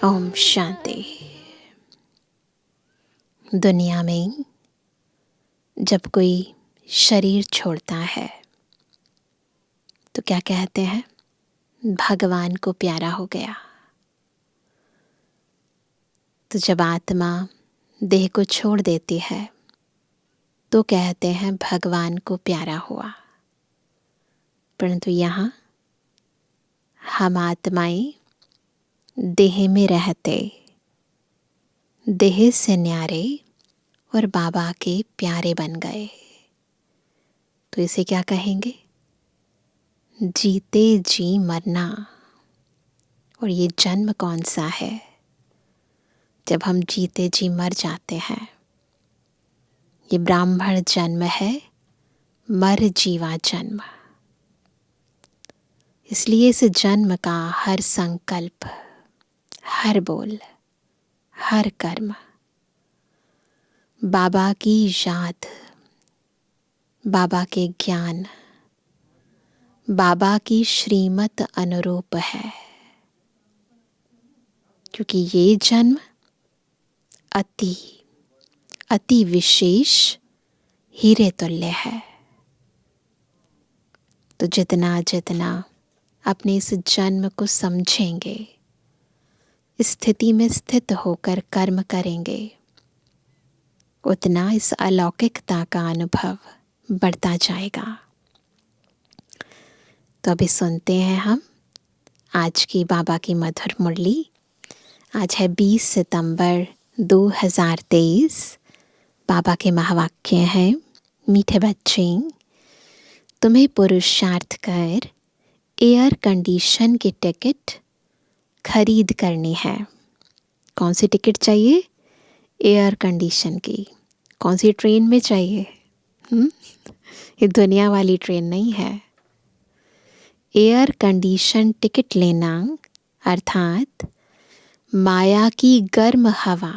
ओम शांति। दुनिया में जब कोई शरीर छोड़ता है तो क्या कहते हैं? भगवान को प्यारा हो गया। तो जब आत्मा देह को छोड़ देती है तो कहते हैं भगवान को प्यारा हुआ। परंतु यहाँ हम आत्माएं देह में रहते देह से न्यारे और बाबा के प्यारे बन गए। तो इसे क्या कहेंगे? जीते जी मरना। और ये जन्म कौन सा है जब हम जीते जी मर जाते हैं? ये ब्राह्मण जन्म है, मर जीवा जन्म। इसलिए इस जन्म का हर संकल्प, हर बोल, हर कर्म बाबा की याद, बाबा के ज्ञान, बाबा की श्रीमत अनुरूप है। क्योंकि ये जन्म अति अति विशेष हीरे तुल्य है। तो जितना जितना अपने इस जन्म को समझेंगे, इस स्थिति में स्थित होकर कर्म करेंगे, उतना इस अलौकिकता का अनुभव बढ़ता जाएगा। तो अभी सुनते हैं हम आज की बाबा की मधुर मुरली। आज है 20 सितंबर 2023। बाबा के महावाक्य हैं, मीठे बच्चे, तुम्हें पुरुषार्थ कर एयर कंडीशन की टिकट खरीद करनी है। कौन सी टिकट चाहिए? एयर कंडीशन की। कौन सी ट्रेन में चाहिए? ये दुनिया वाली ट्रेन नहीं है। एयर कंडीशन टिकट लेना अर्थात माया की गर्म हवा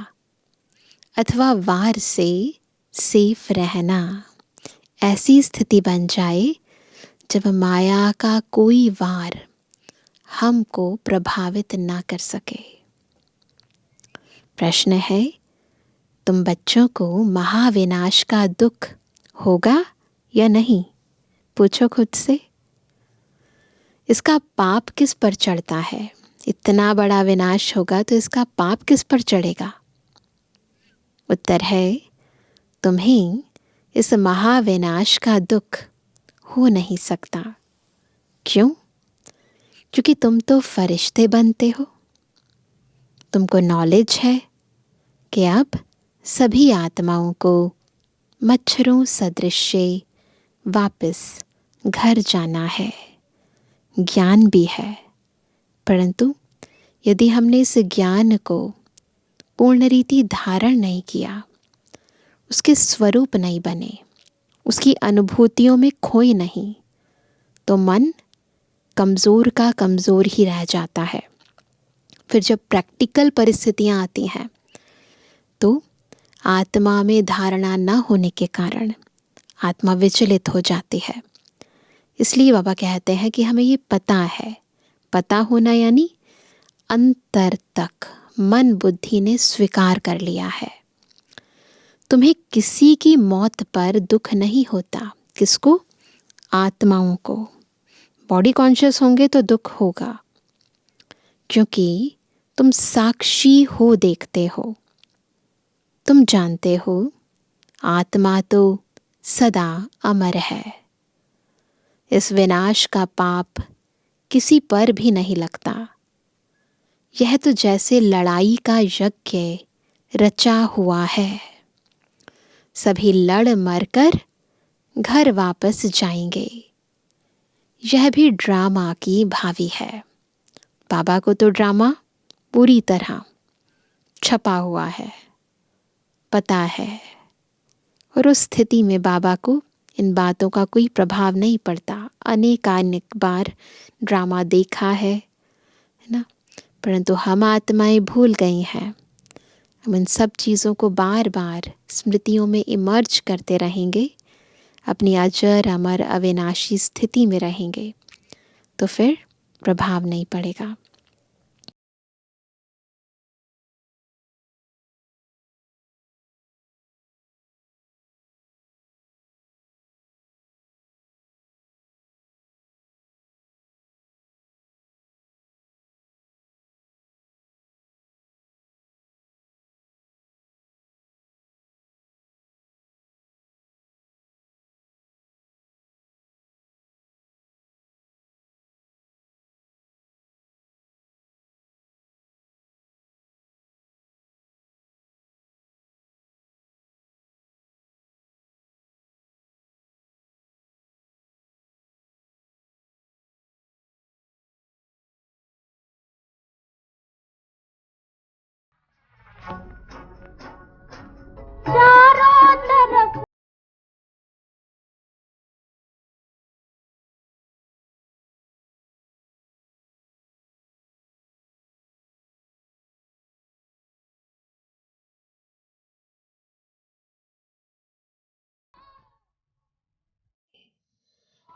अथवा वार से सेफ रहना। ऐसी स्थिति बन जाए जब माया का कोई वार हमको प्रभावित ना कर सके। प्रश्न है, तुम बच्चों को महाविनाश का दुख होगा या नहीं? पूछो खुद से। इसका पाप किस पर चढ़ता है? इतना बड़ा विनाश होगा तो इसका पाप किस पर चढ़ेगा? उत्तर है, तुम्हें इस महाविनाश का दुख हो नहीं सकता। क्यों? क्योंकि तुम तो फरिश्ते बनते हो। तुमको नॉलेज है कि अब सभी आत्माओं को मच्छरों सदृश वापस घर जाना है। ज्ञान भी है, परंतु यदि हमने इस ज्ञान को पूर्ण रीति धारण नहीं किया, उसके स्वरूप नहीं बने, उसकी अनुभूतियों में खोए नहीं, तो मन कमज़ोर का कमज़ोर ही रह जाता है। फिर जब प्रैक्टिकल परिस्थितियां आती हैं तो आत्मा में धारणा न होने के कारण आत्मा विचलित हो जाती है। इसलिए बाबा कहते हैं कि हमें ये पता है। पता होना यानी अंतर तक मन बुद्धि ने स्वीकार कर लिया है। तुम्हें किसी की मौत पर दुख नहीं होता। किसको? आत्माओं को। बॉडी कॉन्शियस होंगे तो दुख होगा, क्योंकि तुम साक्षी हो, देखते हो, तुम जानते हो आत्मा तो सदा अमर है। इस विनाश का पाप किसी पर भी नहीं लगता। यह तो जैसे लड़ाई का यज्ञ रचा हुआ है। सभी लड़ मरकर घर वापस जाएंगे। यह भी ड्रामा की भावी है। बाबा को तो ड्रामा पूरी तरह छपा हुआ है, पता है। और उस स्थिति में बाबा को इन बातों का कोई प्रभाव नहीं पड़ता। अनेकानेक बार ड्रामा देखा है ना, परंतु हम आत्माएं भूल गई हैं। हम इन सब चीज़ों को बार बार स्मृतियों में इमर्ज करते रहेंगे, अपनी अजर अमर अविनाशी स्थिति में रहेंगे, तो फिर प्रभाव नहीं पड़ेगा।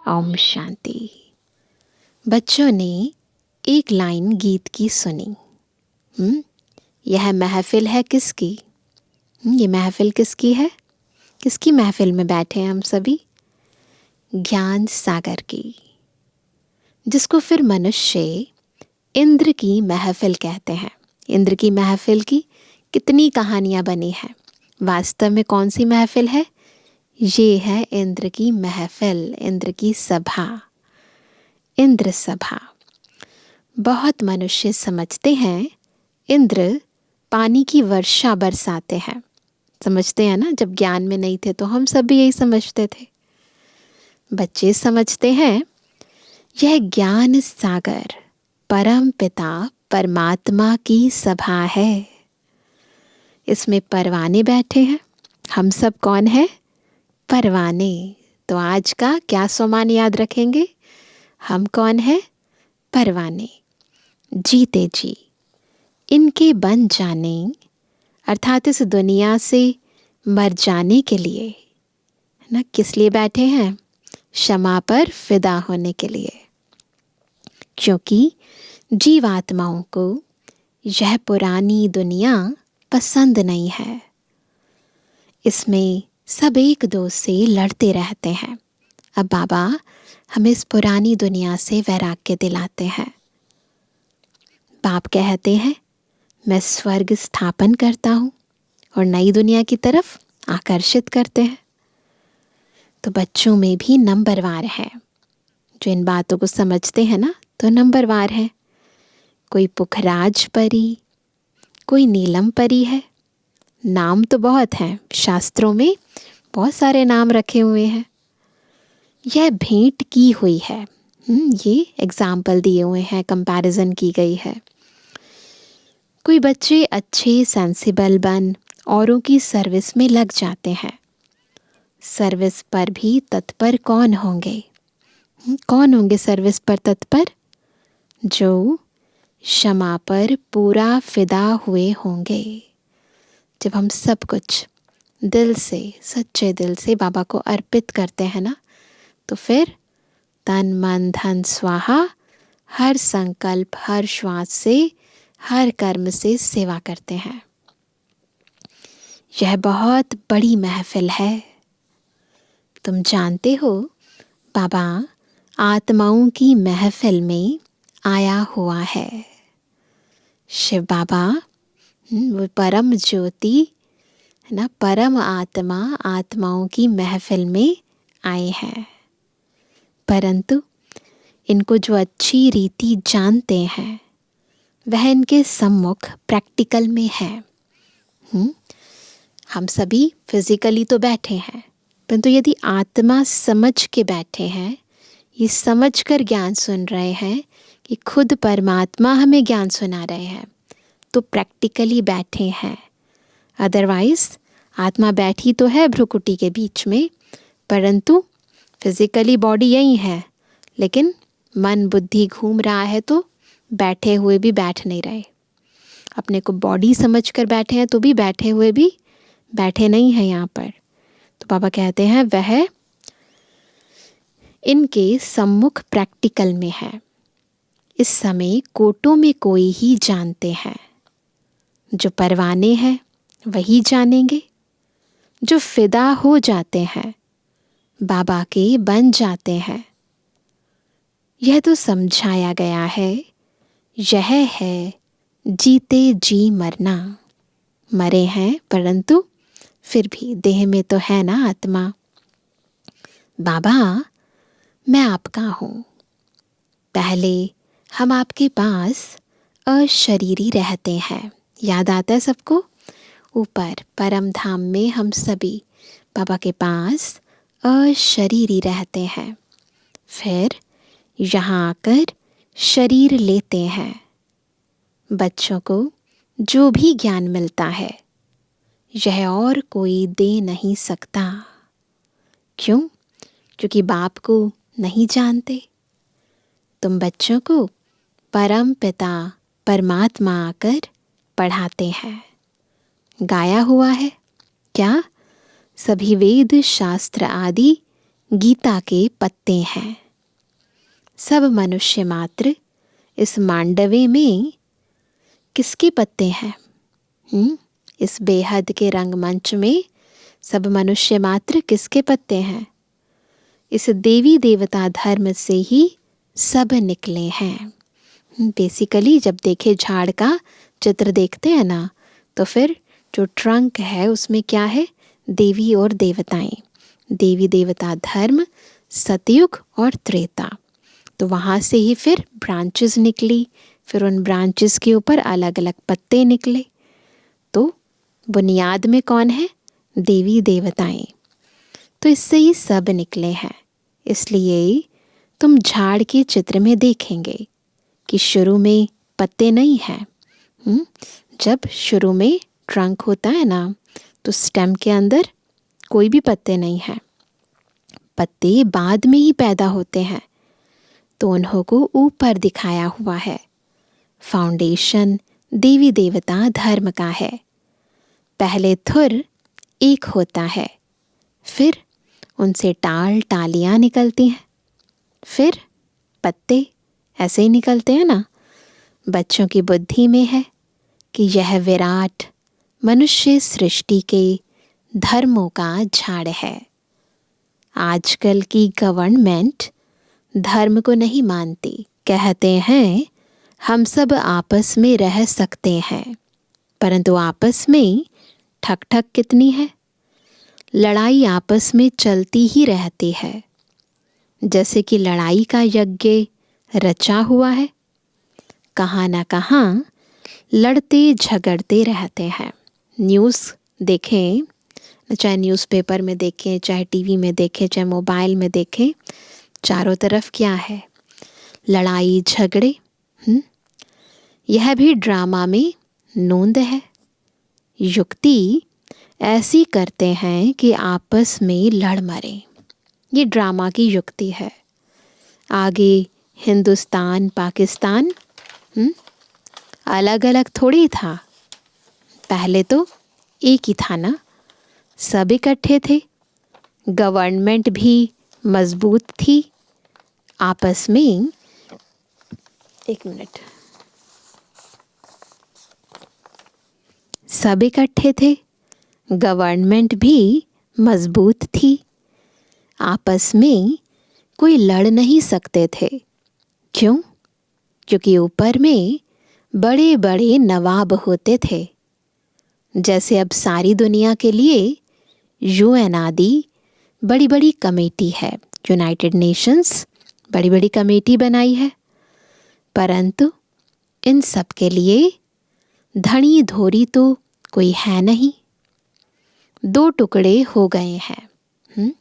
ओम शांति। बच्चों ने एक लाइन गीत की सुनी। यह महफिल है किसकी? ये महफिल किसकी है? किसकी महफिल में बैठे हैं हम सभी? ज्ञान सागर की, जिसको फिर मनुष्य इंद्र की महफिल कहते हैं। इंद्र की महफिल की कितनी कहानियां बनी हैं। वास्तव में कौन सी महफिल है? ये है इंद्र की महफिल, इंद्र की सभा, इंद्र सभा। बहुत मनुष्य समझते हैं इंद्र पानी की वर्षा बरसाते हैं। समझते हैं ना, जब ज्ञान में नहीं थे तो हम सब भी यही समझते थे। बच्चे समझते हैं यह ज्ञान सागर परम पिता परमात्मा की सभा है। इसमें परवाने बैठे हैं। हम सब कौन है? परवाने। तो आज का क्या सोमान याद रखेंगे? हम कौन है? परवाने। जीते जी इनके बन जाने, अर्थात इस दुनिया से मर जाने के लिए ना, किस लिए बैठे हैं? क्षमा पर फिदा होने के लिए। क्योंकि जीवात्माओं को यह पुरानी दुनिया पसंद नहीं है। इसमें सब एक दो से लड़ते रहते हैं। अब बाबा हमें इस पुरानी दुनिया से वैराग्य दिलाते हैं। बाप कहते हैं मैं स्वर्ग स्थापन करता हूँ और नई दुनिया की तरफ आकर्षित करते हैं। तो बच्चों में भी नंबरवार है। जो इन बातों को समझते हैं ना, तो नंबरवार है। कोई पुखराज परी, कोई नीलम परी है। नाम तो बहुत हैं, शास्त्रों में बहुत सारे नाम रखे हुए हैं। यह भेंट की हुई है। ये एग्जाम्पल दिए हुए हैं, कंपैरिजन की गई है। कोई बच्चे अच्छे सेंसिबल बन औरों की सर्विस में लग जाते हैं। सर्विस पर भी तत्पर कौन होंगे? कौन होंगे सर्विस पर तत्पर? जो क्षमा पर पूरा फिदा हुए होंगे। जब हम सब कुछ दिल से, सच्चे दिल से बाबा को अर्पित करते हैं ना, तो फिर तन मन धन स्वाहा, हर संकल्प, हर श्वास से, हर कर्म से सेवा करते हैं। यह बहुत बड़ी महफिल है। तुम जानते हो बाबा आत्माओं की महफिल में आया हुआ है। शिव बाबा वो परम ज्योति है ना, परम आत्मा आत्माओं की महफिल में आए हैं। परंतु इनको जो अच्छी रीति जानते हैं वह इनके सम्मुख प्रैक्टिकल में है। हम सभी फिजिकली तो बैठे हैं, परंतु यदि आत्मा समझ के बैठे हैं, ये समझ कर ज्ञान सुन रहे हैं कि खुद परमात्मा हमें ज्ञान सुना रहे हैं, तो प्रैक्टिकली बैठे हैं। अदरवाइज आत्मा बैठी तो है भ्रुकुटी के बीच में, परंतु फिजिकली बॉडी यही है, लेकिन मन बुद्धि घूम रहा है, तो बैठे हुए भी बैठ नहीं रहे। अपने को बॉडी समझ कर बैठे हैं तो भी बैठे हुए भी बैठे नहीं हैं यहाँ पर। तो बाबा कहते हैं वह इनके सम्मुख प्रैक्टिकल में है। इस समय कोटों में कोई ही जानते हैं। जो परवाने हैं वही जानेंगे। जो फिदा हो जाते हैं, बाबा के बन जाते हैं। यह तो समझाया गया है, यह है जीते जी मरना। मरे हैं परंतु फिर भी देह में तो है ना आत्मा। बाबा मैं आपका हूँ। पहले हम आपके पास अशरीरी रहते हैं। याद आता है सबको? ऊपर परम धाम में हम सभी बाबा के पास अशरीरी रहते हैं। फिर यहाँ आकर शरीर लेते हैं। बच्चों को जो भी ज्ञान मिलता है यह और कोई दे नहीं सकता। क्यों? क्योंकि बाप को नहीं जानते। तुम बच्चों को परम पिता परमात्मा आकर पढ़ाते हैं। गाया हुआ है क्या? सभी वेद शास्त्र आदि गीता के पत्ते हैं। सब मनुष्य मात्र इस मांडवे में किसके पत्ते हैं? इस बेहद के रंगमंच में सब मनुष्य मात्र किसके पत्ते हैं? इस देवी देवता धर्म से ही सब निकले हैं। बेसिकली जब देखे झाड़ का चित्र देखते हैं ना, तो फिर जो ट्रंक है उसमें क्या है? देवी और देवताएं। देवी देवता धर्म, सतयुग और त्रेता। तो वहाँ से ही फिर ब्रांचेस निकली, फिर उन ब्रांचेस के ऊपर अलग अलग पत्ते निकले। तो बुनियाद में कौन है? देवी देवताएं। तो इससे ही सब निकले हैं। इसलिए तुम झाड़ के चित्र में देखेंगे कि शुरू में पत्ते नहीं हैं। जब शुरू में ट्रंक होता है ना, तो स्टेम के अंदर कोई भी पत्ते नहीं हैं। पत्ते बाद में ही पैदा होते हैं। तो उन्हों को ऊपर दिखाया हुआ है। फाउंडेशन देवी देवता धर्म का है। पहले थुर एक होता है, फिर उनसे टाल टालियाँ निकलती हैं, फिर पत्ते ऐसे ही निकलते हैं ना। बच्चों की बुद्धि में है कि यह विराट मनुष्य सृष्टि के धर्मों का झाड़ है। आजकल की गवर्नमेंट धर्म को नहीं मानती। कहते हैं हम सब आपस में रह सकते हैं, परंतु आपस में ठक ठक कितनी है। लड़ाई आपस में चलती ही रहती है, जैसे कि लड़ाई का यज्ञ रचा हुआ है। कहाँ ना कहाँ लड़ते झगड़ते रहते हैं। न्यूज़ देखें, चाहे न्यूज़पेपर में देखें, चाहे टीवी में देखें, चाहे मोबाइल में देखें, चारों तरफ क्या है? लड़ाई झगड़े। यह भी ड्रामा में नोंद है। युक्ति ऐसी करते हैं कि आपस में लड़ मरे। ये ड्रामा की युक्ति है। आगे हिंदुस्तान पाकिस्तान अलग अलग थोड़ी था। पहले तो एक ही था ना, सब इकट्ठे थे। गवर्नमेंट भी मजबूत थी। आपस में, एक मिनट, सब इकट्ठे थे। गवर्नमेंट भी मजबूत थी। आपस में कोई लड़ नहीं सकते थे। क्यों? क्योंकि ऊपर में बड़े बड़े नवाब होते थे। जैसे अब सारी दुनिया के लिए यूएन आदि बड़ी बड़ी कमेटी है, यूनाइटेड नेशंस बड़ी बड़ी कमेटी बनाई है, परंतु इन सब के लिए धनी धोरी तो कोई है नहीं। दो टुकड़े हो गए हैं।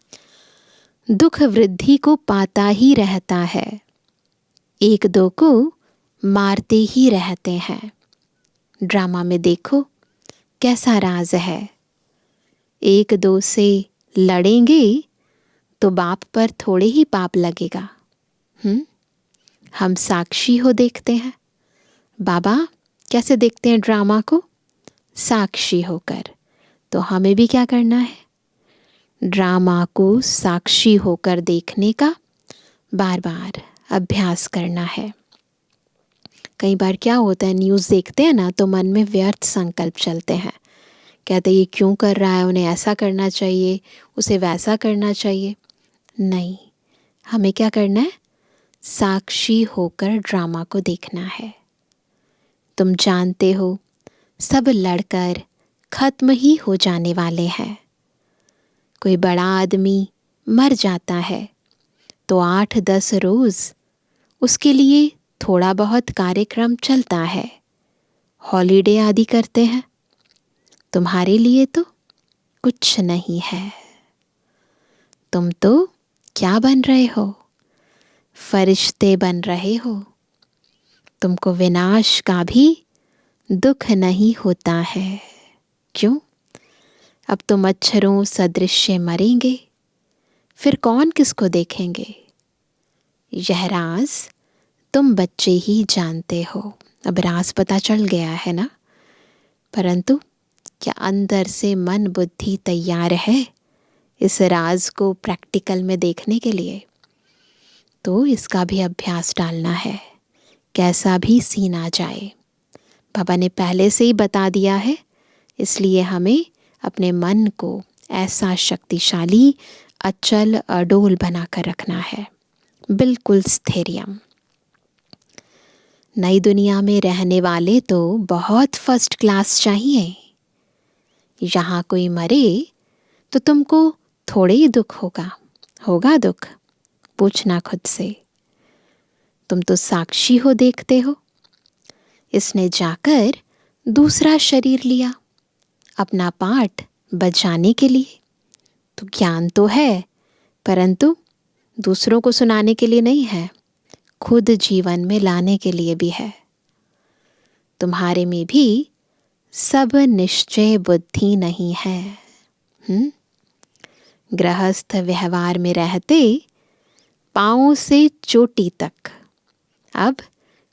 दुख वृद्धि को पाता ही रहता है, एक दो को मारते ही रहते हैं। ड्रामा में देखो कैसा राज है। एक दो से लड़ेंगे तो बाप पर थोड़े ही पाप लगेगा। हम साक्षी हो देखते हैं। बाबा कैसे देखते हैं ड्रामा को? साक्षी होकर। तो हमें भी क्या करना है? ड्रामा को साक्षी होकर देखने का बार बार अभ्यास करना है। कई बार क्या होता है, न्यूज़ देखते हैं ना, तो मन में व्यर्थ संकल्प चलते हैं। कहते ये क्यों कर रहा है, उन्हें ऐसा करना चाहिए, उसे वैसा करना चाहिए। नहीं, हमें क्या करना है? साक्षी होकर ड्रामा को देखना है। तुम जानते हो सब लड़कर खत्म ही हो जाने वाले हैं। कोई बड़ा आदमी मर जाता है तो 8-10 रोज उसके लिए थोड़ा बहुत कार्यक्रम चलता है, हॉलीडे आदि करते हैं। तुम्हारे लिए तो कुछ नहीं है। तुम तो क्या बन रहे हो? फरिश्ते बन रहे हो। तुमको विनाश का भी दुख नहीं होता है। क्यों? अब तो मच्छरों सदृश मरेंगे, फिर कौन किसको देखेंगे? यह राज तुम बच्चे ही जानते हो। अब राज पता चल गया है ना, परंतु क्या अंदर से मन बुद्धि तैयार है इस राज को प्रैक्टिकल में देखने के लिए, तो इसका भी अभ्यास डालना है, कैसा भी सीन आ जाए। बाबा ने पहले से ही बता दिया है, इसलिए हमें अपने मन को ऐसा शक्तिशाली, अचल, अडोल बनाकर रखना है, बिल्कुल स्थैर्यम। नई दुनिया में रहने वाले तो बहुत फर्स्ट क्लास चाहिए। यहाँ कोई मरे तो तुमको थोड़े ही दुख होगा। होगा दुख? पूछना खुद से। तुम तो साक्षी हो, देखते हो। इसने जाकर दूसरा शरीर लिया अपना पाठ बजाने के लिए। तो ज्ञान तो है, परंतु दूसरों को सुनाने के लिए नहीं है, खुद जीवन में लाने के लिए भी है। तुम्हारे में भी सब निश्चय बुद्धि नहीं है। गृहस्थ व्यवहार में रहते पांव से चोटी तक अब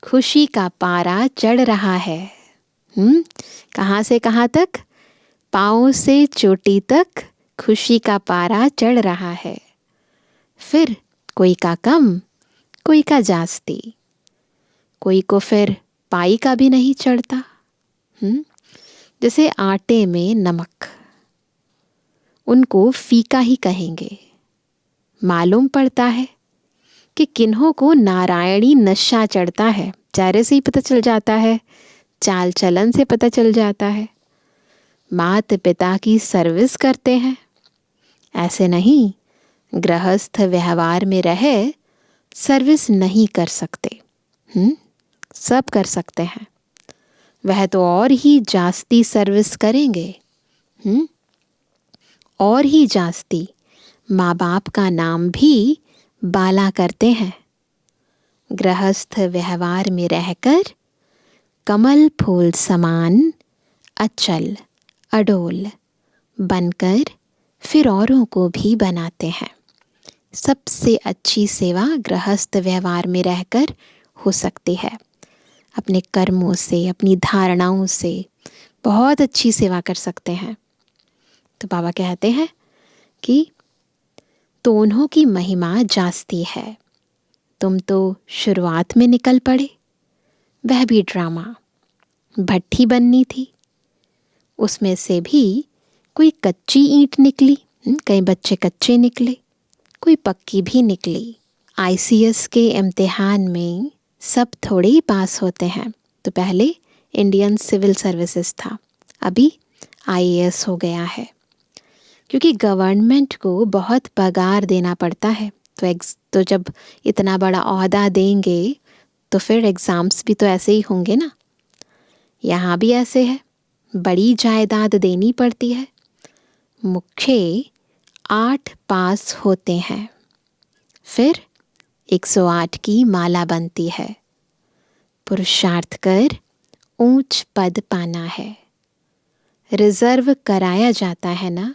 खुशी का पारा चढ़ रहा है। कहाँ से कहाँ तक? पांव से चोटी तक खुशी का पारा चढ़ रहा है। फिर कोई का कम, कोई का जास्ती, कोई को फिर पाई का भी नहीं चढ़ता। जैसे आटे में नमक, उनको फीका ही कहेंगे। मालूम पड़ता है कि किन्हों को नारायणी नशा चढ़ता है, चेहरे से ही पता चल जाता है, चाल चलन से पता चल जाता है। माता पिता की सर्विस करते हैं, ऐसे नहीं। गृहस्थ व्यवहार में रहे सर्विस नहीं कर सकते। सब कर सकते हैं, वह तो और ही जास्ती सर्विस करेंगे। और ही जास्ती माँ बाप का नाम भी बाला करते हैं। गृहस्थ व्यवहार में रहकर कमल फूल समान अचल अडोल बनकर फिर औरों को भी बनाते हैं। सबसे अच्छी सेवा गृहस्थ व्यवहार में रहकर हो सकती है। अपने कर्मों से, अपनी धारणाओं से बहुत अच्छी सेवा कर सकते हैं। तो बाबा कहते हैं कि दोनों की महिमा जास्ती है। तुम तो शुरुआत में निकल पड़े, वह भी ड्रामा। भट्ठी बननी थी, उसमें से भी कोई कच्ची ईंट निकली, कई बच्चे कच्चे निकले, कोई पक्की भी निकली। ICS के इम्तिहान में सब थोड़े ही पास होते हैं। तो पहले इंडियन सिविल सर्विसेज था, अभी IAS हो गया है, क्योंकि गवर्नमेंट को बहुत पगार देना पड़ता है। तो जब इतना बड़ा ओहदा देंगे तो फिर एग्ज़ाम्स भी तो ऐसे ही होंगे ना। यहाँ भी ऐसे है, बड़ी जायदाद देनी पड़ती है। मुख्य 8 पास होते हैं, फिर 108 की माला बनती है। पुरुषार्थ कर ऊंच पद पाना है। रिजर्व कराया जाता है ना।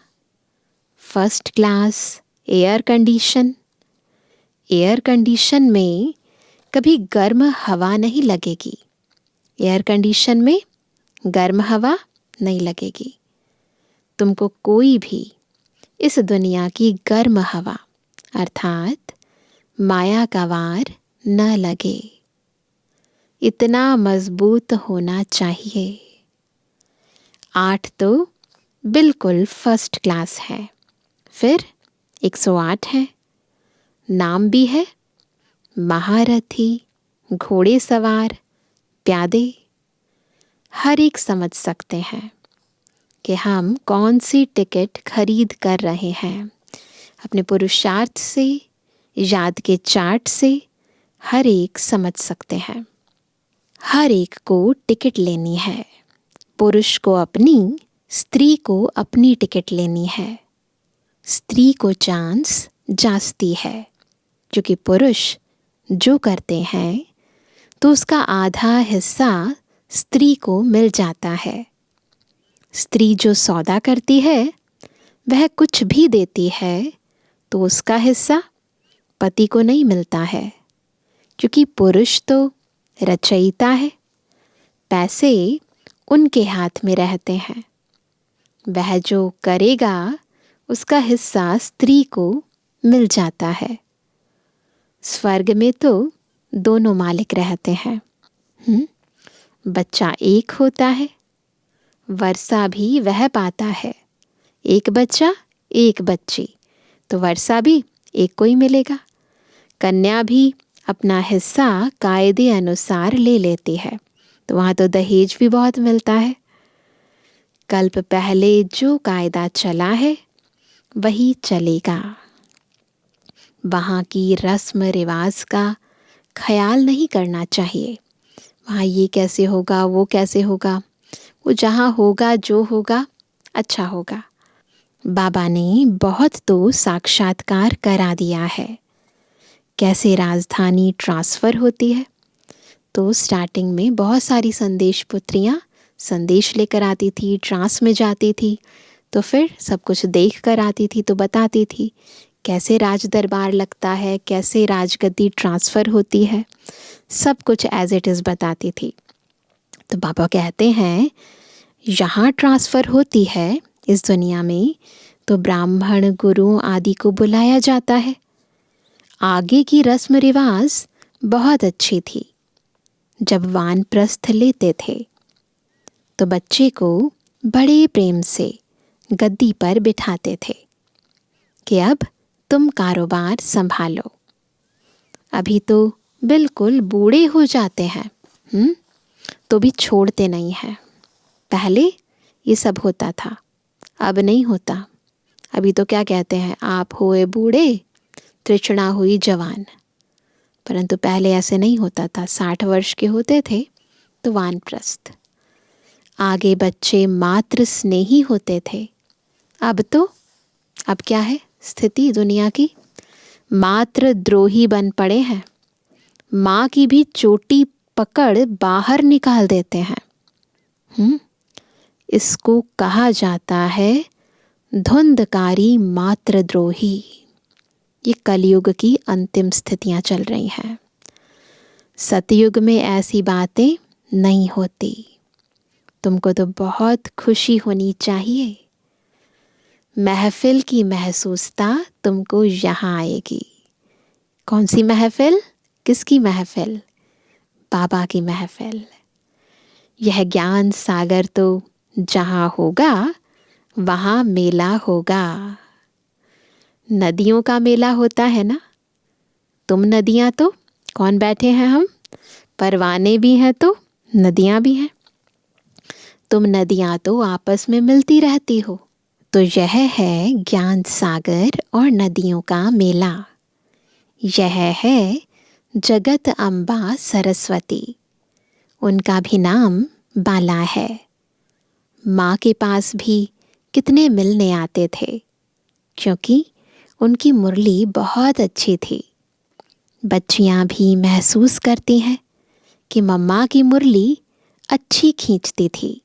First class air condition. Air condition में कभी गर्म हवा नहीं लगेगी। एयर कंडीशन में गर्म हवा नहीं लगेगी। तुमको कोई भी इस दुनिया की गर्म हवा अर्थात माया का वार न लगे, इतना मजबूत होना चाहिए। 8 तो बिल्कुल फर्स्ट क्लास है, फिर 108 है। नाम भी है, महारथी, घोड़े सवार, प्यादे। हर एक समझ सकते हैं कि हम कौन सी टिकट खरीद कर रहे हैं। अपने पुरुषार्थ से, याद के चार्ट से हर एक समझ सकते हैं। हर एक को टिकट लेनी है। पुरुष को अपनी, स्त्री को अपनी टिकट लेनी है। स्त्री को चांस जास्ती है, क्योंकि पुरुष जो करते हैं तो उसका आधा हिस्सा स्त्री को मिल जाता है। स्त्री जो सौदा करती है, वह कुछ भी देती है तो उसका हिस्सा पति को नहीं मिलता है, क्योंकि पुरुष तो रचयिता है। पैसे उनके हाथ में रहते हैं। वह जो करेगा उसका हिस्सा स्त्री को मिल जाता है। स्वर्ग में तो दोनों मालिक रहते हैं। बच्चा एक होता है, वर्षा भी वह पाता है। एक बच्चा एक बच्ची, तो वर्षा भी एक को ही मिलेगा। कन्या भी अपना हिस्सा कायदे अनुसार ले लेती है, तो वहाँ तो दहेज भी बहुत मिलता है। कल्प पहले जो कायदा चला है वही चलेगा। वहाँ की रस्म रिवाज का ख्याल नहीं करना चाहिए। वहाँ ये कैसे होगा, वो कैसे होगा, वो जहाँ होगा जो होगा अच्छा होगा। बाबा ने बहुत तो साक्षात्कार करा दिया है। कैसे राजधानी ट्रांसफ़र होती है, तो स्टार्टिंग में बहुत सारी संदेश पुत्रियाँ संदेश लेकर आती थी, ट्रांस में जाती थी, तो फिर सब कुछ देख कर आती थी, तो बताती थी कैसे राज दरबार लगता है, कैसे राजगद्दी ट्रांसफ़र होती है, सब कुछ एज इट इज़ बताती थी। तो बाबा कहते हैं यहाँ ट्रांसफ़र होती है इस दुनिया में, तो ब्राह्मण गुरु आदि को बुलाया जाता है। आगे की रस्म रिवाज बहुत अच्छी थी। जब वानप्रस्थ लेते थे तो बच्चे को बड़े प्रेम से गद्दी पर बिठाते थे कि अब तुम कारोबार संभालो। अभी तो बिल्कुल बूढ़े हो जाते हैं, तो भी छोड़ते नहीं हैं। पहले ये सब होता था, अब नहीं होता। अभी तो क्या कहते हैं, आप हुए बूढ़े तृष्णा हुई जवान। परंतु पहले ऐसे नहीं होता था। 60 वर्ष के होते थे तो वानप्रस्थ। आगे बच्चे मातृ स्नेही होते थे। अब क्या है स्थिति दुनिया की, मातृ द्रोही बन पड़े हैं। माँ की भी चोटी पकड़ बाहर निकाल देते हैं। इसको कहा जाता है धुंधकारी मातृद्रोही। ये कलयुग की अंतिम स्थितियां चल रही हैं। सतयुग में ऐसी बातें नहीं होती। तुमको तो बहुत खुशी होनी चाहिए। महफिल की महसूसता तुमको यहाँ आएगी। कौन सी महफिल, किसकी महफिल? बाबा की महफिल। यह ज्ञान सागर तो जहाँ होगा वहाँ मेला होगा। नदियों का मेला होता है ना, तुम नदियाँ तो कौन बैठे हैं, हम परवाने भी हैं तो नदियाँ भी हैं। तुम नदियाँ तो आपस में मिलती रहती हो। तो यह है ज्ञान सागर और नदियों का मेला। यह है जगत अम्बा सरस्वती। उनका भी नाम बाला है। माँ के पास भी कितने मिलने आते थे, क्योंकि उनकी मुरली बहुत अच्छी थी। बच्चियाँ भी महसूस करती हैं कि मम्मा की मुरली अच्छी खींचती थी।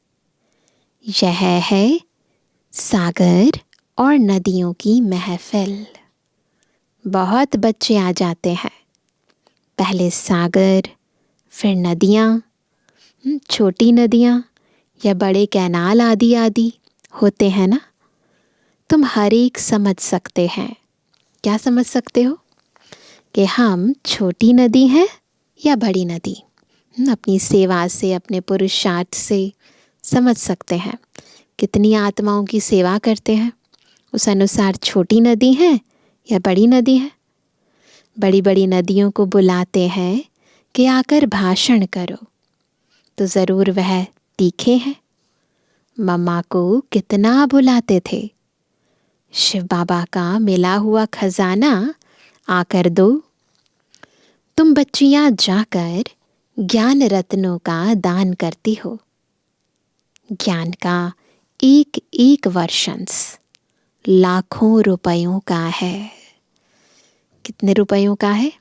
यह है सागर और नदियों की महफिल। बहुत बच्चे आ जाते हैं, पहले सागर, फिर नदियाँ, छोटी नदियाँ या बड़े कैनाल आदि आदि होते हैं ना। तुम हर एक समझ सकते हैं। क्या समझ सकते हो कि हम छोटी नदी हैं या बड़ी नदी? अपनी सेवा से, अपने पुरुषार्थ से समझ सकते हैं। कितनी आत्माओं की सेवा करते हैं, उस अनुसार छोटी नदी है या बड़ी नदी है। बड़ी बड़ी नदियों को बुलाते हैं कि आकर भाषण करो, तो ज़रूर वह तीखे हैं। मम्मा को कितना बुलाते थे, शिव बाबा का मिला हुआ खजाना आकर दो। तुम बच्चियां जाकर ज्ञान रत्नों का दान करती हो। ज्ञान का एक एक वर्षंस लाखों रुपयों का है। कितने रुपयों का है?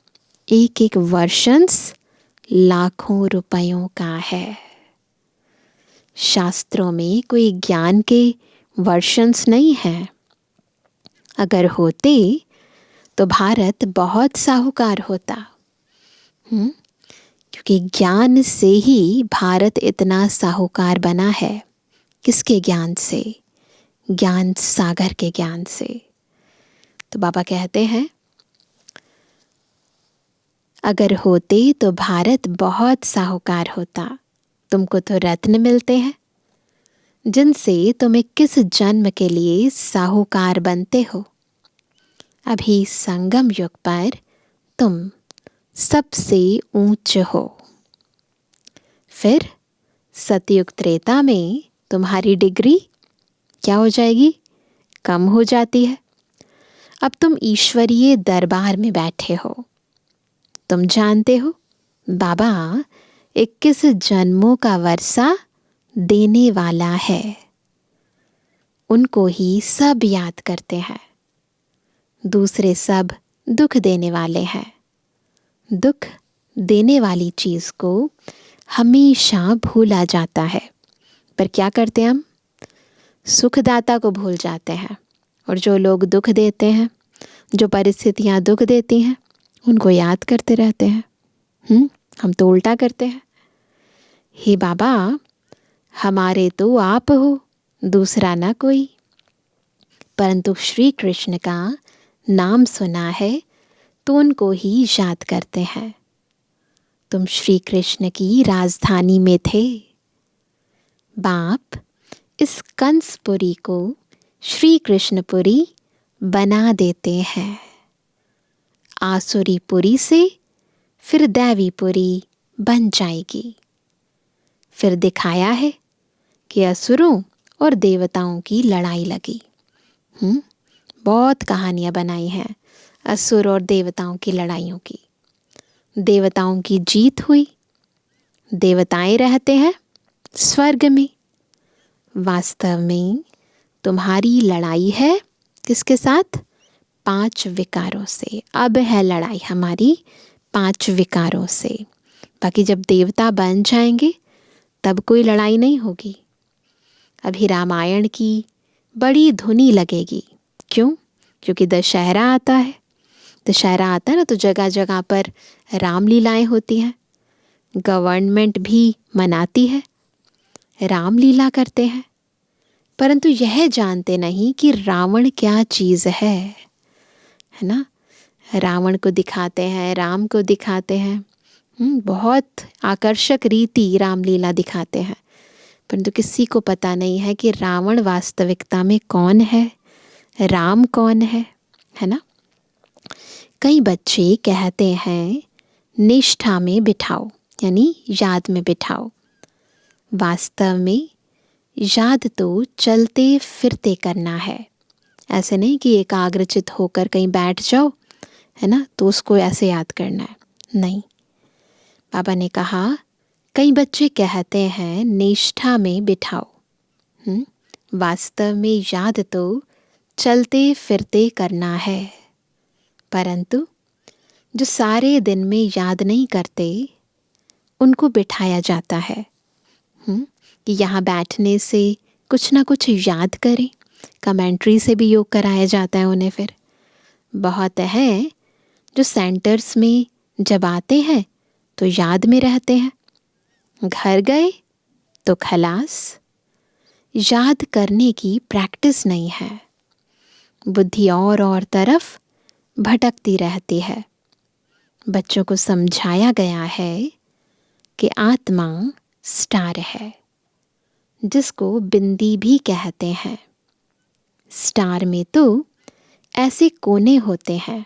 एक एक वर्षंस लाखों रुपयों का है। शास्त्रों में कोई ज्ञान के वर्षंस नहीं है। अगर होते तो भारत बहुत साहूकार होता। क्योंकि ज्ञान से ही भारत इतना साहूकार बना है। किसके ज्ञान से? ज्ञान सागर के ज्ञान से। तो बाबा कहते हैं, अगर होते तो भारत बहुत साहूकार होता। तुमको तो रत्न मिलते हैं जिनसे तुम 21 जन्म के लिए साहूकार बनते हो। अभी संगम युग पर तुम सबसे ऊंच हो। फिर सतयुग त्रेता में तुम्हारी डिग्री क्या हो जाएगी? कम हो जाती है। अब तुम ईश्वरीय दरबार में बैठे हो। तुम जानते हो बाबा 21 जन्मों का वर्षा देने वाला है। उनको ही सब याद करते हैं। दूसरे सब दुख देने वाले हैं। दुख देने वाली चीज को हमेशा भूला जाता है। पर क्या करते हैं हम? सुखदाता को भूल जाते हैं। और जो लोग दुख देते हैं, जो परिस्थितियां दुख देती हैं, उनको याद करते रहते हैं। हम तो उल्टा करते हैं। हे बाबा, हमारे तो आप हो, दूसरा ना कोई। परंतु श्री कृष्ण का नाम सुना है तो उनको ही याद करते हैं। तुम श्री कृष्ण की राजधानी में थे। बाप इस कंसपुरी को श्री कृष्णपुरी बना देते हैं। आसुरीपुरी से फिर दैवीपुरी बन जाएगी। फिर दिखाया है कि असुरों और देवताओं की लड़ाई लगी। बहुत कहानियां बनाई हैं असुर और देवताओं की लड़ाइयों की। देवताओं की जीत हुई। देवताएं रहते हैं स्वर्ग में। वास्तव में तुम्हारी लड़ाई है किसके साथ? 5 विकारों से। अब है लड़ाई हमारी 5 विकारों से। बाकी जब देवता बन जाएंगे तब कोई लड़ाई नहीं होगी। अभी रामायण की बड़ी धुनी लगेगी। क्यों? क्योंकि दशहरा आता है। दशहरा आता है ना, तो जगह जगह पर रामलीलाएं होती हैं। गवर्नमेंट भी मनाती है, रामलीला करते हैं। परंतु यह जानते नहीं कि रावण क्या चीज़ है ना। रावण को दिखाते हैं, राम को दिखाते हैं। बहुत आकर्षक रीति रामलीला दिखाते हैं। परंतु किसी को पता नहीं है कि रावण वास्तविकता में कौन है, राम कौन है ना। कई बच्चे कहते हैं निष्ठा में बिठाओ, यानी याद में बिठाओ। वास्तव में याद तो चलते फिरते करना है। ऐसे नहीं कि एकाग्रचित होकर कहीं बैठ जाओ, है ना, तो उसको ऐसे याद करना है। नहीं, बाबा ने कहा कई बच्चे कहते हैं निष्ठा में बिठाओ। वास्तव में याद तो चलते फिरते करना है। परंतु जो सारे दिन में याद नहीं करते उनको बिठाया जाता है कि यहाँ बैठने से कुछ ना कुछ याद करें। कमेंट्री से भी योग कराया जाता है उन्हें। फिर बहुत है जो सेंटर्स में जब आते हैं तो याद में रहते हैं, घर गए तो खलास। याद करने की प्रैक्टिस नहीं है। बुद्धि और तरफ भटकती रहती है। बच्चों को समझाया गया है कि आत्मा स्टार है, जिसको बिंदी भी कहते हैं। स्टार में तो ऐसे कोने होते हैं,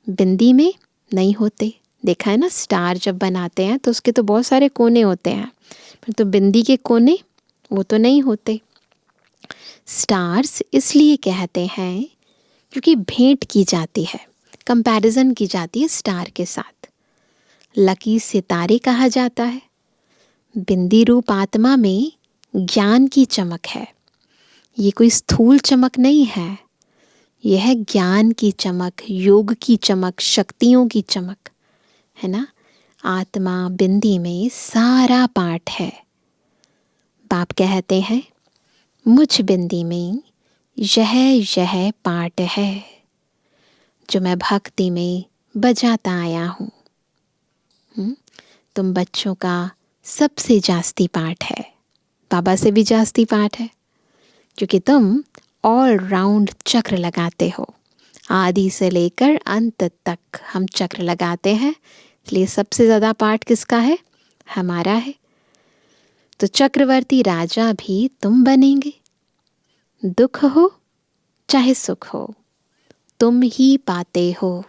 बिंदी में नहीं होते। देखा है ना, स्टार जब बनाते हैं तो उसके तो बहुत सारे कोने होते हैं, तो बिंदी के कोने वो तो नहीं होते। स्टार्स इसलिए कहते हैं क्योंकि भेंट की जाती है, कंपैरिजन की जाती है स्टार के साथ। लकी सितारे कहा जाता है। बिंदी रूप आत्मा में ज्ञान की चमक है। ये कोई स्थूल चमक नहीं है, यह है ज्ञान की चमक, योग की चमक, शक्तियों की चमक, है ना। आत्मा बिंदी में सारा पाठ है। बाप कहते हैं मुझ बिंदी में यह पाठ है जो मैं भक्ति में बजाता आया हूँ। तुम बच्चों का सबसे जास्ती पाठ है, बाबा से भी जास्ती पाठ है। क्योंकि तुम ऑल राउंड चक्र लगाते हो, आदि से लेकर अंत तक हम चक्र लगाते हैं, इसलिए सबसे ज़्यादा पार्ट किसका है? हमारा है। तो चक्रवर्ती राजा भी तुम बनेंगे। दुख हो चाहे सुख हो, तुम ही पाते हो।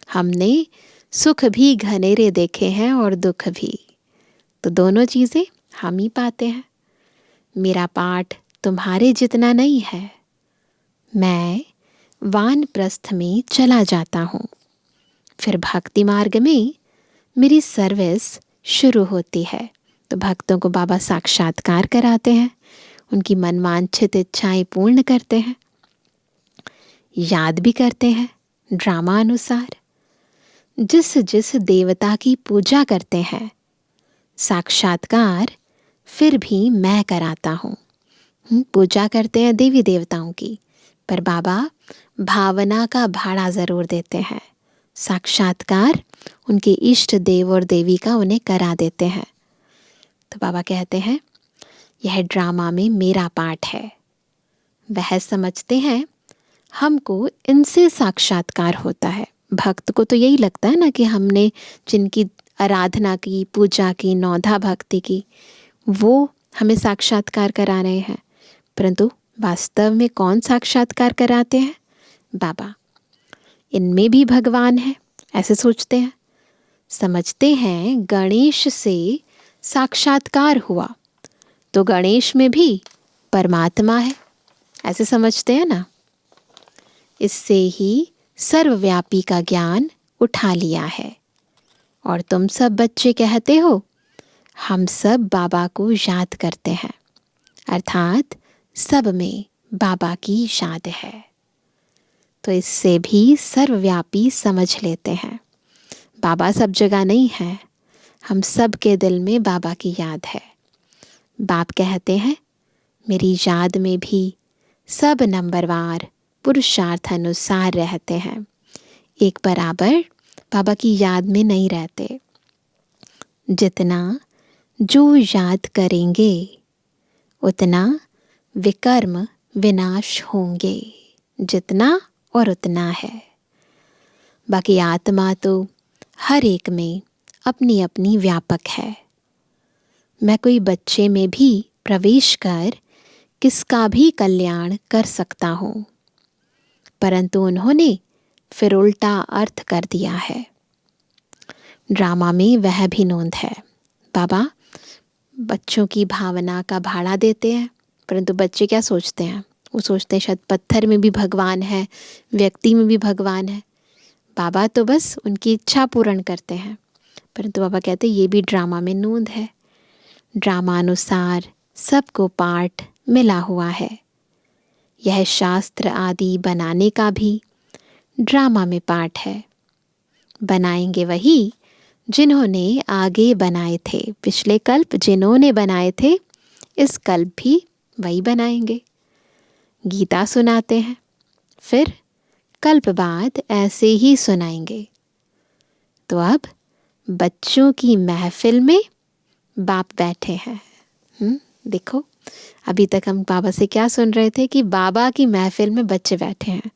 हमने सुख भी घनेरे देखे हैं और दुख भी, तो दोनों चीज़ें हम ही पाते हैं। मेरा पाठ तुम्हारे जितना नहीं है। मैं वानप्रस्थ में चला जाता हूँ, फिर भक्ति मार्ग में मेरी सर्विस शुरू होती है। तो भक्तों को बाबा साक्षात्कार कराते हैं, उनकी मनवांछित इच्छाएं पूर्ण करते हैं, याद भी करते हैं ड्रामा अनुसार। जिस जिस देवता की पूजा करते हैं, साक्षात्कार फिर भी मैं कराता हूँ। पूजा करते हैं देवी देवताओं की, पर बाबा भावना का भाड़ा ज़रूर देते हैं। साक्षात्कार उनके इष्ट देव और देवी का उन्हें करा देते हैं। तो बाबा कहते हैं यह ड्रामा में मेरा पार्ट है। वह समझते हैं हमको इनसे साक्षात्कार होता है। भक्त को तो यही लगता है ना कि हमने जिनकी आराधना की, पूजा की, नौधा भक्ति की, वो हमें साक्षात्कार करा रहे हैं, परंतु वास्तव में कौन साक्षात्कार कराते हैं? बाबा। इनमें भी भगवान है, ऐसे सोचते हैं। समझते हैं गणेश से साक्षात्कार हुआ तो गणेश में भी परमात्मा है, ऐसे समझते हैं ना। इससे ही सर्वव्यापी का ज्ञान उठा लिया है। और तुम सब बच्चे कहते हो हम सब बाबा को याद करते हैं, अर्थात सब में बाबा की याद है। तो इससे भी सर्वव्यापी समझ लेते हैं बाबा सब जगह नहीं है, हम सब के दिल में बाबा की याद है। बाप कहते हैं मेरी याद में भी सब नंबरवार पुरुषार्थ अनुसार रहते हैं, एक बराबर बाबा की याद में नहीं रहते। जितना जो याद करेंगे उतना विकर्म विनाश होंगे, जितना और उतना है। बाकी आत्मा तो हर एक में अपनी अपनी व्यापक है। मैं कोई बच्चे में भी प्रवेश कर किसका भी कल्याण कर सकता हूँ, परंतु उन्होंने फिर उल्टा अर्थ कर दिया है। ड्रामा में वह भी नोंद है। बाबा बच्चों की भावना का भाड़ा देते हैं, परंतु बच्चे क्या सोचते हैं? वो सोचते हैं शायद पत्थर में भी भगवान है, व्यक्ति में भी भगवान है। बाबा तो बस उनकी इच्छा पूर्ण करते हैं, परंतु बाबा कहते हैं ये भी ड्रामा में नोंद है। ड्रामा अनुसार सबको पाठ मिला हुआ है। यह शास्त्र आदि बनाने का भी ड्रामा में पाठ है। बनाएंगे वही जिन्होंने आगे बनाए थे, पिछले कल्प जिन्होंने बनाए थे, इस कल्प भी वही बनाएंगे। गीता सुनाते हैं, फिर कल्प बाद ऐसे ही सुनाएंगे। तो अब बच्चों की महफिल में बाप बैठे हैं। देखो अभी तक हम बाबा से क्या सुन रहे थे कि बाबा की महफिल में बच्चे बैठे हैं।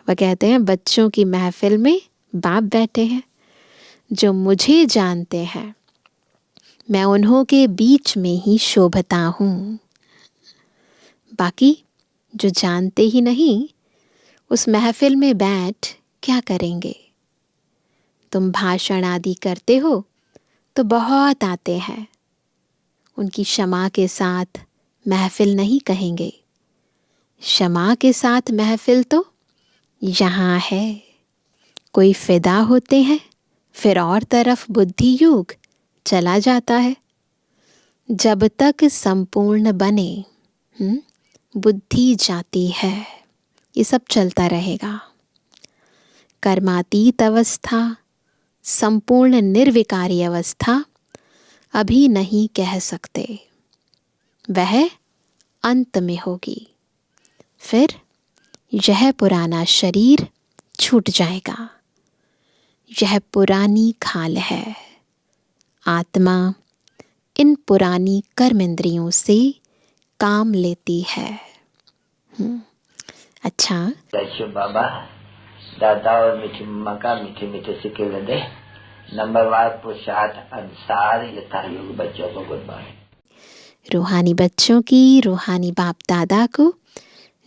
वह कहते हैं बच्चों की महफिल में बाप बैठे हैं। जो मुझे जानते हैं मैं उन्हों के बीच में ही शोभता हूँ। बाकी जो जानते ही नहीं उस महफिल में बैठ क्या करेंगे? तुम भाषण आदि करते हो तो बहुत आते हैं, उनकी क्षमा के साथ महफिल नहीं कहेंगे। क्षमा के साथ महफिल तो यहाँ है। कोई फिदा होते हैं, फिर और तरफ बुद्धि युग चला जाता है। जब तक संपूर्ण बने बुद्धि जाती है, ये सब चलता रहेगा। कर्मातीत अवस्था, संपूर्ण निर्विकारी अवस्था अभी नहीं कह सकते, वह अंत में होगी। फिर यह पुराना शरीर छूट जाएगा। यह पुरानी खाल है। आत्मा इन पुरानी कर्म इंद्रियों से काम लेती है। अच्छा, शिव बाबा दादा और मीठी मम्मा का मीठे मीठे सिक्के दे। नंबरवार पुरुषार्थ अनुसार यथा योग बच्चों को गुड मॉर्निंग। रूहानी बच्चों की रूहानी बाप दादा को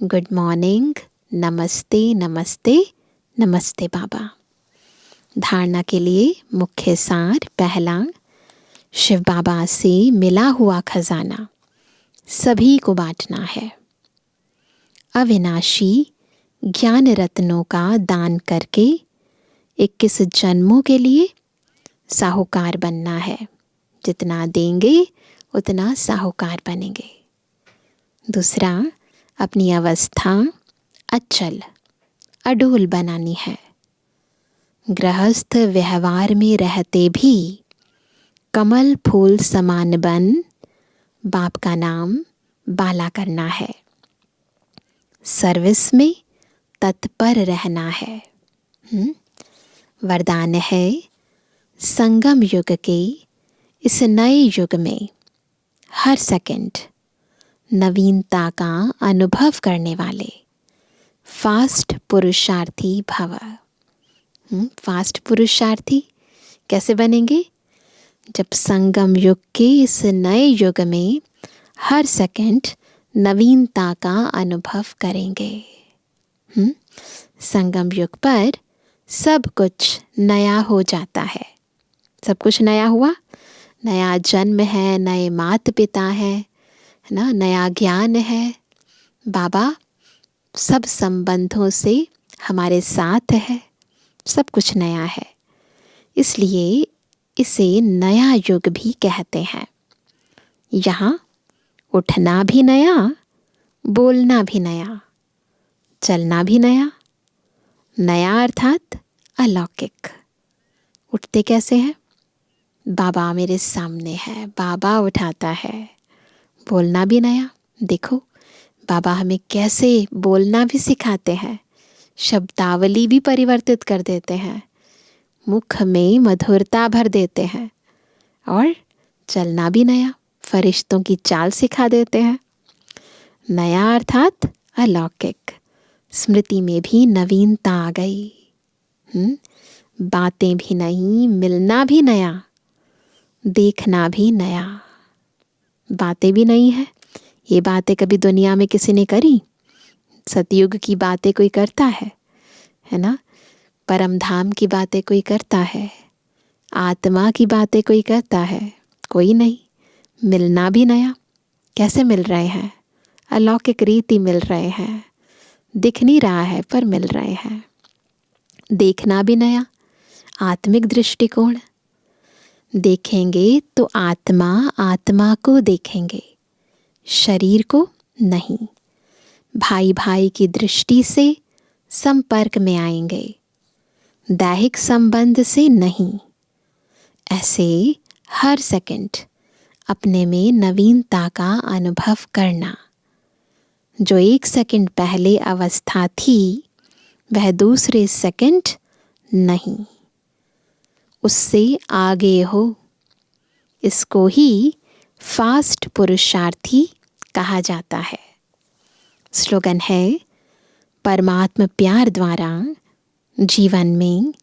गुड मॉर्निंग, नमस्ते नमस्ते नमस्ते बाबा। धारणा के लिए मुख्य सार। पहला, शिव बाबा से मिला हुआ खजाना सभी को बांटना है। अविनाशी ज्ञान रत्नों का दान करके 21 जन्मों के लिए साहूकार बनना है। जितना देंगे उतना साहूकार बनेंगे। दूसरा, अपनी अवस्था अचल अडोल बनानी है। गृहस्थ व्यवहार में रहते भी कमल फूल समान बन बाप का नाम बाला करना है। सर्विस में तत्पर रहना है। वरदान है, संगम युग के इस नए युग में हर सेकंड नवीनता का अनुभव करने वाले फास्ट पुरुषार्थी भव। फास्ट पुरुषार्थी कैसे बनेंगे? जब संगम युग के इस नए युग में हर सेकंड नवीनता का अनुभव करेंगे। संगम युग पर सब कुछ नया हो जाता है। सब कुछ नया हुआ, नया जन्म है, नए माता पिता है ना, नया ज्ञान है। बाबा सब संबंधों से हमारे साथ है, सब कुछ नया है, इसलिए इसे नया युग भी कहते हैं। यहाँ उठना भी नया, बोलना भी नया, चलना भी नया। नया अर्थात अलौकिक। उठते कैसे हैं? बाबा मेरे सामने है, बाबा उठाता है। बोलना भी नया, देखो बाबा हमें कैसे बोलना भी सिखाते हैं, शब्दावली भी परिवर्तित कर देते हैं, मुख में मधुरता भर देते हैं। और चलना भी नया, फरिश्तों की चाल सिखा देते हैं। नया अर्थात अलौकिक। स्मृति में भी नवीनता आ गई। बातें भी नहीं, मिलना भी नया, देखना भी नया। बातें भी नहीं है, ये बातें कभी दुनिया में किसी ने करी? सतयुग की बातें कोई करता है ना? परम धाम की बातें कोई करता है? आत्मा की बातें कोई करता है? कोई नहीं। मिलना भी नया, कैसे मिल रहे हैं? अलौकिक रीति मिल रहे हैं, दिख नहीं रहा है पर मिल रहे हैं। देखना भी नया, आत्मिक दृष्टिकोण। देखेंगे तो आत्मा आत्मा को देखेंगे, शरीर को नहीं। भाई भाई की दृष्टि से संपर्क में आएंगे, दैहिक संबंध से नहीं। ऐसे हर सेकंड अपने में नवीनता का अनुभव करना। जो 1 सेकंड पहले अवस्था थी वह दूसरे सेकंड नहीं, उससे आगे हो। इसको ही फास्ट पुरुषार्थी कहा जाता है। स्लोगन है, परमात्म प्यार द्वारा जीवन में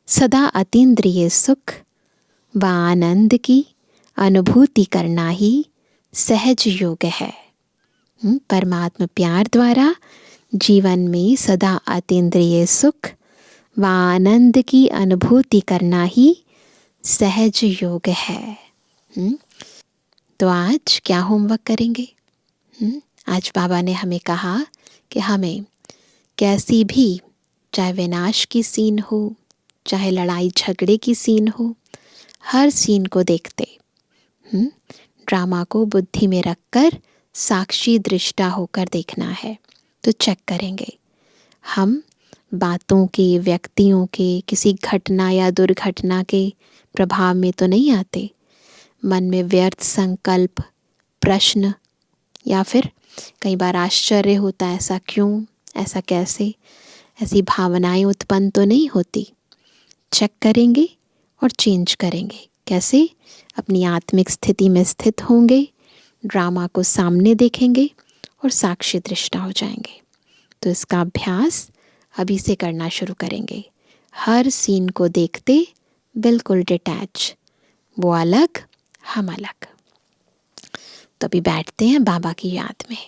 सदा अतीन्द्रिय सुख व आनंद की अनुभूति करना ही सहज योग है। परमात्म प्यार द्वारा जीवन में सदा अतीन्द्रिय सुख व आनंद की अनुभूति करना ही सहज योग है। तो आज क्या होमवर्क करेंगे? आज बाबा ने हमें कहा कि हमें कैसी भी, चाहे विनाश की सीन हो, चाहे लड़ाई झगड़े की सीन हो, हर सीन को देखते ड्रामा को बुद्धि में रखकर साक्षी दृष्टा होकर देखना है। तो चेक करेंगे हम बातों के, व्यक्तियों के, किसी घटना या दुर्घटना के प्रभाव में तो नहीं आते। मन में व्यर्थ संकल्प, प्रश्न या फिर कई बार आश्चर्य होता है, ऐसा क्यों, ऐसा कैसे, ऐसी भावनाएं उत्पन्न तो नहीं होती। चेक करेंगे और चेंज करेंगे। कैसे? अपनी आत्मिक स्थिति में स्थित होंगे, ड्रामा को सामने देखेंगे और साक्षी दृष्टा हो जाएंगे। तो इसका अभ्यास अभी से करना शुरू करेंगे। हर सीन को देखते बिल्कुल डिटैच, वो अलग हम अलग। तो अभी बैठते हैं बाबा की याद में।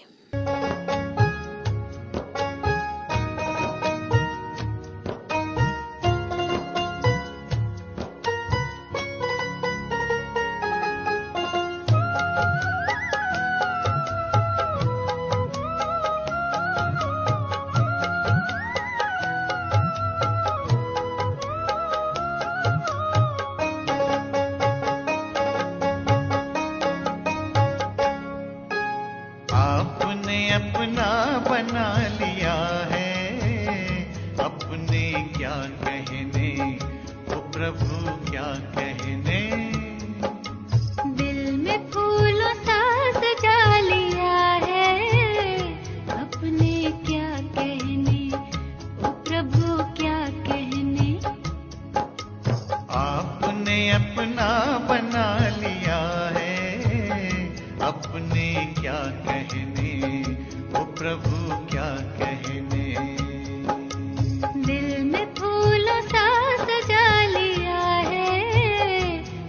अपना बना लिया है, अपने क्या कहने, ओ प्रभु क्या कहने। दिल में फूलों सा सजा लिया है, अपने क्या कहने, ओ प्रभु क्या कहने। आपने अपना बना लिया है, अपने क्या कहने, ओ प्रभु क्या कहने। दिल में फूलों सा सजा लिया है,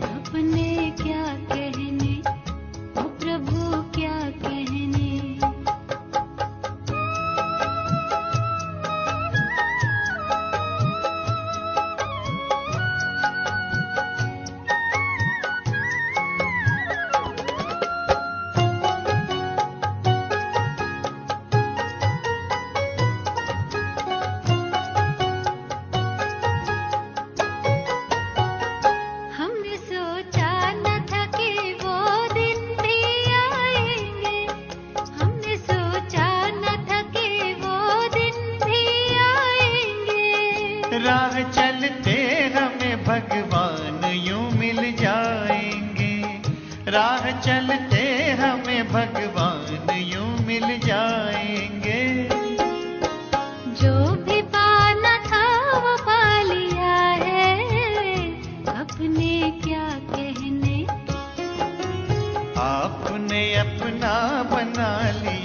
अपने क्या कहने, ओ प्रभु क्या कहने। हमने सोचा न था कि वो दिन भी आएंगे, हमने सोचा न था कि वो दिन भी आएंगे। राह चलते हमें भगवान यूं मिल जाएंगे, राह चलते हमें भगवान यूं मिल जाएंगे। जो भी पाना था वो पा लिया है, अपने क्या कहने। आपने अपना बना लिया